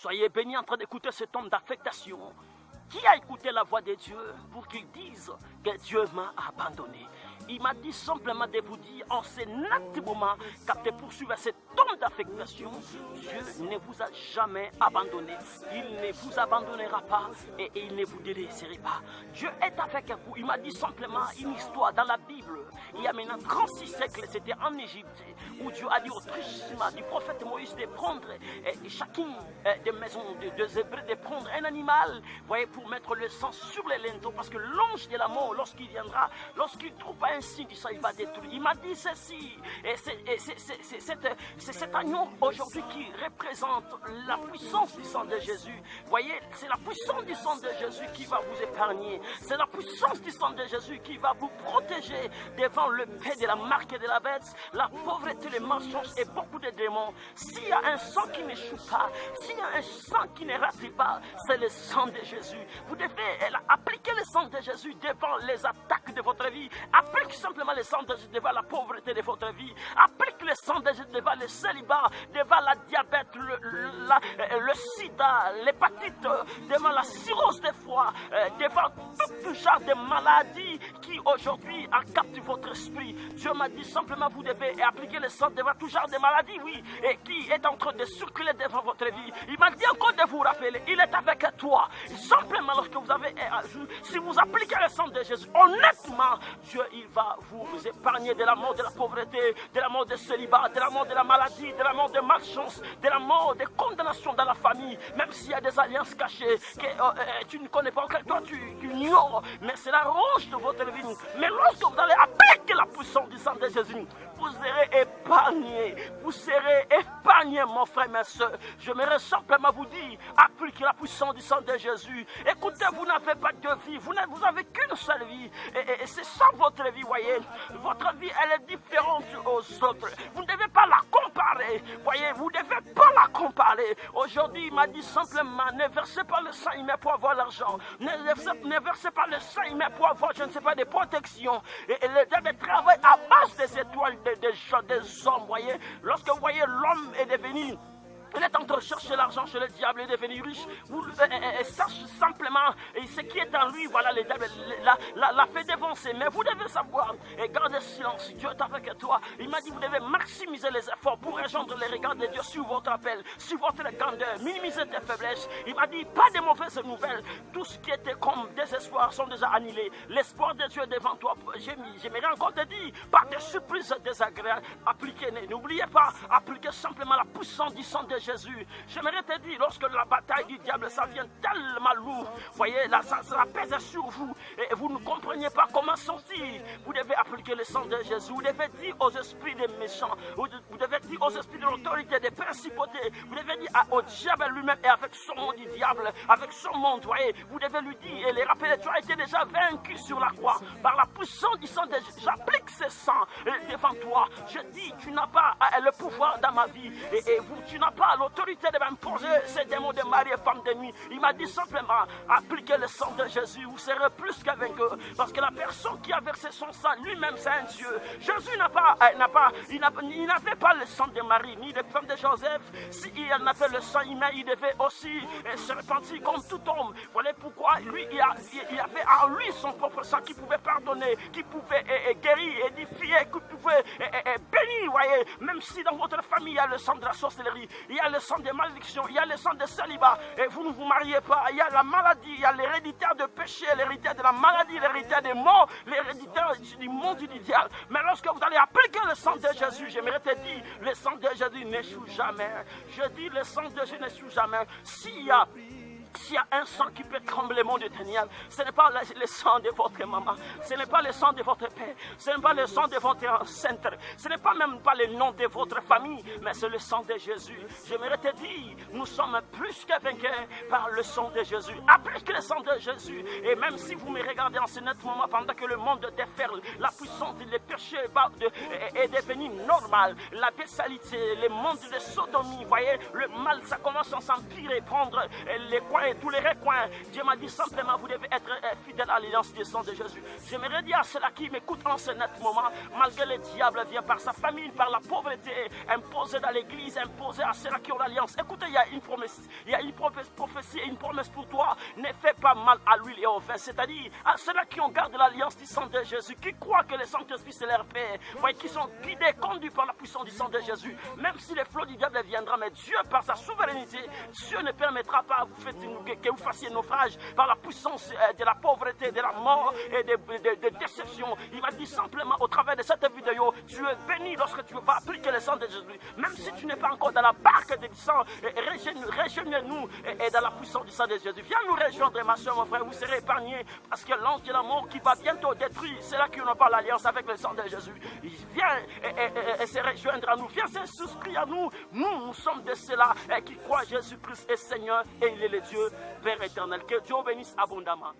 Soyez bénis en train d'écouter cet homme d'affectation qui a écouté la voix de Dieu pour qu'il dise que Dieu m'a abandonné. Il m'a dit simplement de vous dire en ce net moment qu'après poursuivre cet homme d'affectation, Dieu ne vous a jamais abandonné. Il ne vous abandonnera pas et il ne vous délaissera pas. Dieu est avec vous. Il m'a dit simplement une histoire dans la Bible. Il y a maintenant 36 siècles, c'était en Égypte, où Dieu a dit au truchement du prophète Moïse de prendre chacune des maisons des Hébreux, de prendre un animal, voyez, pour mettre le sang sur les linteaux, parce que l'ange de la mort, lorsqu'il viendra, lorsqu'il trouve un signe du sang, il va détruire. Il m'a dit ceci, et c'est cet agneau aujourd'hui qui représente la puissance du sang de Jésus. Voyez, c'est la puissance du sang de Jésus qui va vous épargner. C'est la puissance du sang de Jésus qui va vous protéger devant le paix de la marque et de la bête, la pauvreté, les mensonges et beaucoup de démons. S'il y a un sang qui n'échoue pas, s'il y a un sang qui ne rate pas, c'est le sang de Jésus. Vous devez appliquer le sang de Jésus devant les attaques de votre vie. Applique simplement le sang de Jésus devant la pauvreté de votre vie. Applique le sang de Jésus devant le célibat, devant la diabète, le sida, l'hépatite, devant la cirrhose de foie, devant tout genre de maladies qui aujourd'hui captent votre esprit. Dieu m'a dit simplement vous devez appliquer le sang devant tout genre de maladies, oui, et qui est en train de circuler devant votre vie. Il m'a dit encore de vous rappeler, il est avec toi. Simplement lorsque vous avez, si vous appliquez le sang de Jésus, honnêtement, Dieu il va vous épargner de la mort, de la pauvreté, de la mort de célibat, de la mort de la maladie, de la mort de malchance, de la mort de condamnation dans la famille, même s'il y a des alliances cachées que tu ne connais pas, que toi tu ignores, mais c'est la roche de votre vie. Mais lorsque vous allez appliquer la puissance du sang de Jésus, vous serez épargné. Vous serez épargné, mon frère, ma soeur. J'aimerais simplement vous dire, appliquez la puissance du sang de Jésus. Écoutez, vous n'avez pas de vie. Vous n'avez qu'une seule vie. Et c'est ça votre vie, voyez. Votre vie, elle est différente aux autres. Vous ne devez pas la comparer. Voyez, vous ne devez pas la comparer. Aujourd'hui, il m'a dit simplement, ne versez pas le sang humain pour avoir l'argent. Ne versez pas le sang humain pour avoir, je ne sais pas, des protections. Et le diable travaille à base des étoiles des hommes, voyez. Lorsque vous voyez l'homme est devenu, il est en train de chercher l'argent chez le diable, il est devenu riche. Vous sache simplement ce qui est en lui, voilà, le diable l'a fait dévancer. Mais vous devez savoir et garder silence. Dieu est avec toi. Il m'a dit vous devez maximiser les efforts pour rejoindre les regards de Dieu sur votre appel, sur votre grandeur, minimiser tes faiblesses. Il m'a dit pas de mauvaises nouvelles. Tout ce qui était comme désespoir sont déjà annulés. L'espoir de Dieu est devant toi. J'aimerais encore te dire, pas de surprises désagréables. Appliquez, n'oubliez pas, appliquez simplement la puissance du sang de Jésus. J'aimerais te dire, lorsque la bataille du diable, ça vient tellement lourd, voyez, là, ça pèse sur vous, et vous ne comprenez pas comment sortir. Vous devez appliquer le sang de Jésus. Vous devez dire aux esprits des méchants, vous devez dire aux esprits de l'autorité, des principautés, vous devez dire au diable lui-même et avec son monde du diable, avec son monde, voyez, vous devez lui dire et les rappeler, tu as été déjà vaincu sur la croix par la puissance du sang de Jésus. J'applique ce sang devant toi. Je dis, tu n'as pas le pouvoir dans ma vie, et vous, tu n'as pas l'autorité de m'imposer ces démons de mari et femme de nuit. Il m'a dit simplement, appliquez le sang de Jésus, vous serez plus qu'un vainqueur. Parce que la personne qui a versé son sang, lui-même c'est un Dieu. Jésus il n'avait pas le sang de Marie, ni de femme de Joseph. S'il avait le sang humain, il devait aussi se repentir comme tout homme. Voilà pourquoi lui, il avait en lui son propre sang qui pouvait pardonner, qui pouvait guérir, édifier, qui pouvait bénir, voyez. Même si dans votre famille, il y a le sang de la sorcellerie, il y a le sang des malédictions, il y a le sang de célibat, et vous ne vous mariez pas, il y a la maladie, il y a l'héréditaire de péché, l'héréditaire de la maladie, l'héréditaire des morts, l'héréditaire du monde du diable. Mais lorsque vous allez appliquer le sang de Jésus, j'aimerais te dire, le sang de Jésus n'échoue jamais. Je dis, le sang de Jésus n'échoue jamais. S'il y a un sang qui peut trembler mon Dieu téniable, ce n'est pas le sang de votre maman, ce n'est pas le sang de votre père, ce n'est pas le sang de votre enceinte, ce n'est pas même pas le nom de votre famille, mais c'est le sang de Jésus. J'aimerais te dire, nous sommes plus que vainqueurs par le sang de Jésus. Applique le sang de Jésus, et même si vous me regardez en ce net moment pendant que le monde déferle, la puissance des péchés est devenue normale, la bestialité, le monde de sodomie, voyez, le mal ça commence à s'empirer, prendre les coins et tous les recoins. Dieu m'a dit simplement, vous devez être fidèle à l'alliance du sang de Jésus. J'aimerais dire à ceux-là qui m'écoutent en ce net moment, malgré le diable vient par sa famine, par la pauvreté, imposé dans l'église, imposé à ceux-là qui ont l'alliance. Écoutez, il y a une promesse, il y a une prophétie, une promesse pour toi. Ne fais pas mal à l'huile et au vin, c'est-à-dire à ceux-là qui ont gardé l'alliance du sang de Jésus, qui croient que le Saint-Esprit c'est leur Père, qui sont guidés, conduits par la puissance du sang de Jésus. Même si les flots du diable viendra, mais Dieu, par sa souveraineté, Dieu ne permettra pas que vous fassiez naufrage par la puissance de la pauvreté, de la mort et de déception. Il va dire simplement au travers de cette vidéo, tu es béni lorsque tu vas appliquer le sang de Jésus. Même si tu n'es pas encore dans la barque du sang, rejoignez-nous et dans la puissance du sang de Jésus. Viens nous rejoindre, ma soeur, mon frère, vous serez épargnés parce que l'ange de la mort qui va bientôt détruire, c'est là qui n'ont pas l'alliance avec le sang de Jésus. Il vient et se rejoindre à nous, viens se souscrire à nous. Nous sommes de ceux-là qui croient Jésus-Christ est Seigneur et il est le Dieu Père éternel. Que Dieu bénisse abondamment.